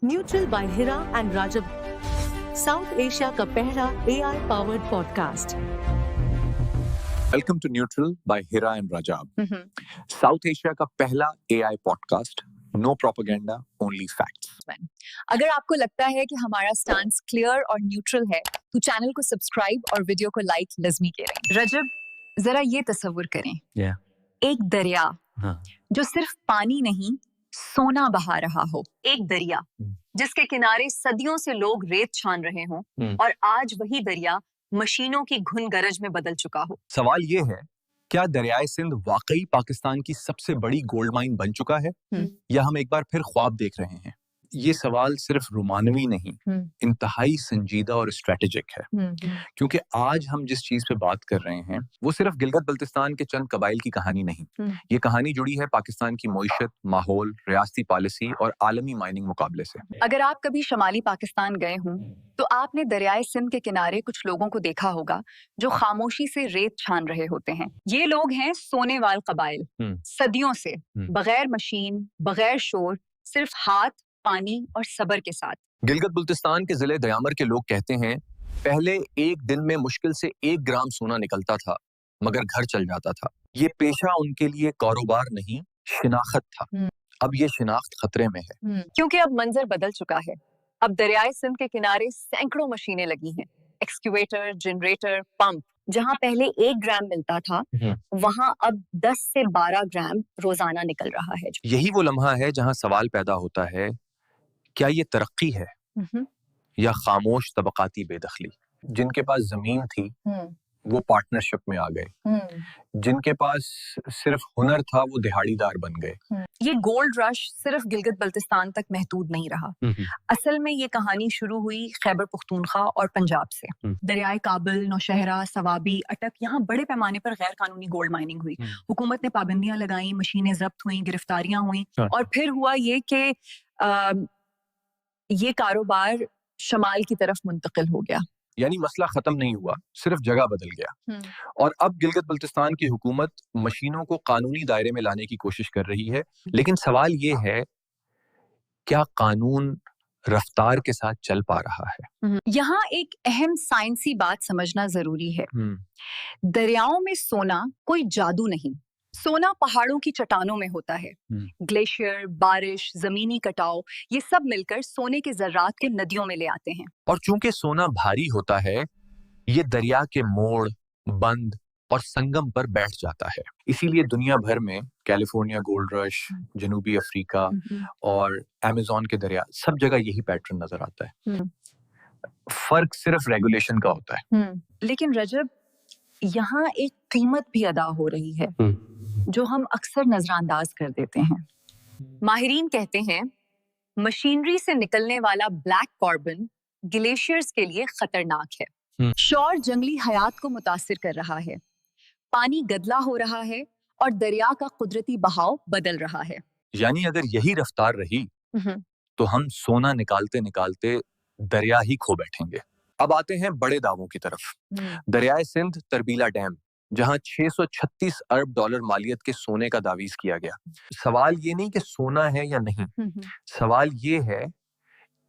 Neutral by Hira and Rajab, south Asia का पहला AI powered podcast. Welcome to Neutral by Hira and Rajab, south Asia का पहला AI podcast. No propaganda, only facts. अगर आपको लगता है कि हमारा स्टांस क्लियर और न्यूट्रल है तो चैनल को सब्सक्राइब और वीडियो को लाइक लाजमी करें. रजब, जरा ये तस्वुर करें, एक दरिया जो सिर्फ पानी नहीं सोना बहा रहा हो. एक दरिया जिसके किनारे सदियों से लोग रेत छान रहे हों और आज वही दरिया मशीनों की घुन गरज में बदल चुका हो. सवाल ये है, क्या दरियाए सिंध वाकई पाकिस्तान की सबसे बड़ी गोल्ड माइन बन चुका है या हम एक बार फिर ख्वाब देख रहे हैं? ये सवाल सिर्फ रोमानवी नहीं, इंतहाई संजीदा और स्ट्रेटेजिक है. क्योंकि आज हम जिस चीज पे बात कर रहे हैं वो सिर्फ गिलगित बल्तिस्तान के चंद कबाइल की कहानी नहीं. ये कहानी जुड़ी है पाकिस्तान की मईशत, माहौल, रियासती पॉलिसी और आलमी माइनिंग मुकाबले से. अगर आप कभी शमाली पाकिस्तान गए हों तो आपने दरियाए सिंध के किनारे कुछ लोगों को देखा होगा जो खामोशी से रेत छान रहे होते हैं. ये लोग हैं सोनेवाल कबाइल. सदियों से बगैर मशीन, बगैर शोर, सिर्फ हाथ, पानी और सब्र के साथ. गिलगित बल्तिस्तान के जिले दयामर के लोग कहते हैं, पहले एक दिन में मुश्किल से 1 ग्राम सोना निकलता था मगर घर चल जाता था. ये पेशा उनके लिए कारोबार नहीं, शिनाख्त था. अब ये शिनाख्त खतरे में है. क्योंकि अब मंजर बदल चुका है. अब दरियाए सिंध के किनारे सैकड़ों मशीनें लगी हैं. एक्सक्यूवेटर, जनरेटर, पंप. जहां पहले 1 ग्राम मिलता था वहां अब 10 से 12 ग्राम रोजाना निकल रहा है. यही वो लम्हा है जहां सवाल पैदा होता है, क्या ये तरक्की है या खामोश तबकाती बेदखली? जिनके पास जमीन थी वो पार्टनरशिप में आ गए, जिनके पास सिर्फ हुनर था वो दिहाड़ीदार बन गए. ये गोल्ड रश सिर्फ गिलगित बल्तिस्तान तक महदूद नहीं रहा. असल में ये कहानी शुरू हुई खैबर पुख्तूनख्वा और पंजाब से. दरियाए काबुल, नौशहरा, सवाबी, अटक, यहाँ बड़े पैमाने पर गैर कानूनी गोल्ड माइनिंग हुई. हुकूमत ने पाबंदियां लगाई, मशीनें जब्त हुई, गिरफ्तारियां हुई और फिर हुआ ये कि ये कारोबार शमाल की तरफ मुंतकिल हो गया. यानी मसला खत्म नहीं हुआ, सिर्फ जगह बदल गया. और अब गिलगित बल्तिस्तान की हुकूमत मशीनों को कानूनी दायरे में लाने की कोशिश कर रही है. लेकिन सवाल ये है, क्या कानून रफ्तार के साथ चल पा रहा है? यहाँ एक अहम साइंसी बात समझना जरूरी है. दरियाओं में सोना कोई जादू नहीं. सोना पहाड़ों की चट्टानों में होता है. ग्लेशियर, बारिश, जमीनी कटाव, ये सब मिलकर सोने के जर्रात को नदियों में ले आते हैं. और चूंकि सोना भारी होता है, ये दरिया के मोड़, बंद और संगम पर बैठ जाता है. इसीलिए दुनिया भर में कैलिफोर्निया गोल्ड रश, जनूबी अफ्रीका और अमेज़न के दरिया, सब जगह यही पैटर्न नजर आता है. फर्क सिर्फ रेगुलेशन का होता है. लेकिन रजब, यहाँ एक कीमत भी अदा हो रही है जो हम अक्सर नजरअंदाज कर देते हैं. माहिरीन कहते हैं मशीनरी से निकलने वाला ब्लैक कार्बन ग्लेशियर्स के लिए खतरनाक है. शौर जंगली हयात को मुतासिर कर रहा है. पानी गदला हो रहा है और दरिया का कुदरती बहाव बदल रहा है. यानी अगर यही रफ्तार रही तो हम सोना निकालते निकालते दरिया ही खो बैठेंगे. अब आते हैं बड़े दावों की तरफ. दरियाए सिंध तरबीला डैम, जहां 636 अरब डॉलर मालियत के सोने का दावीज किया गया. सवाल ये नहीं कि सोना है या नहीं, सवाल ये है,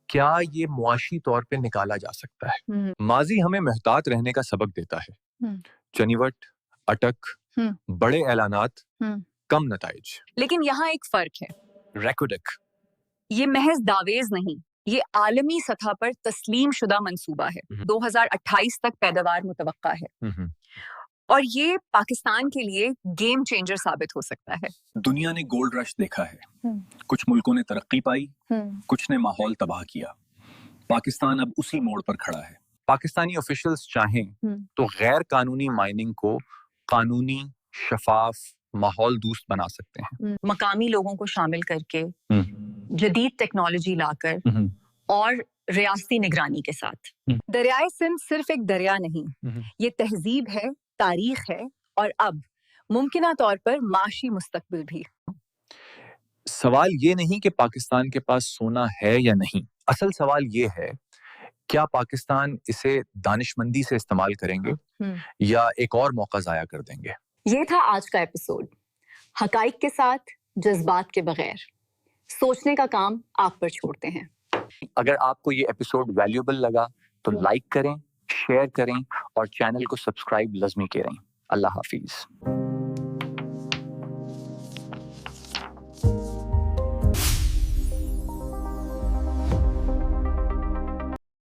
क्या ये मुआशी तौर पे निकाला जा सकता है? माजी हमें महतात रहने का सबक देता है. चनीवट, अटक, बड़े ऐलानात, कम नताइज. लेकिन यहाँ एक फर्क है. रेकोडेक ये महज दावेज नहीं, ये आलमी सतह पर तस्लीम शुदा मंसूबा है. 2028 तक पैदावार मुतवक्का है और ये पाकिस्तान के लिए गेम चेंजर साबित हो सकता है. दुनिया ने गोल्ड रश देखा है. कुछ मुल्कों ने तरक्की पाई, कुछ ने माहौल तबाह किया. पाकिस्तान अब उसी मोड़ पर खड़ा है. पाकिस्तानी ऑफिशियल्स चाहें तो गैर कानूनी माइनिंग को कानूनी, शफाफ, माहौल दोस्त बना सकते हैं. मकामी लोगों को शामिल करके, जदीद टेक्नोलॉजी लाकर और रियासती निगरानी के साथ. दरियाए सिंध सिर्फ एक दरिया नहीं, ये तहजीब है, तारीख है और अब मुमकिना तौर पर माशी मुस्तकबिल भी. सवाल ये नहीं कि पाकिस्तान के पास सोना है या नहीं, असल सवाल ये है, क्या पाकिस्तान इसे दानिशमंदी से इस्तेमाल करेंगे या एक और मौका जाया कर देंगे? ये था आज का एपिसोड. हकाइक के साथ, जज्बात के बगैर. सोचने का काम आप पर छोड़ते हैं. اگر آپ کو یہ ایپیسوڈ ویلیوبل لگا تو لائک کریں، شیئر کریں اور چینل کو سبسکرائب لازمی کریں۔ اللہ حافظ۔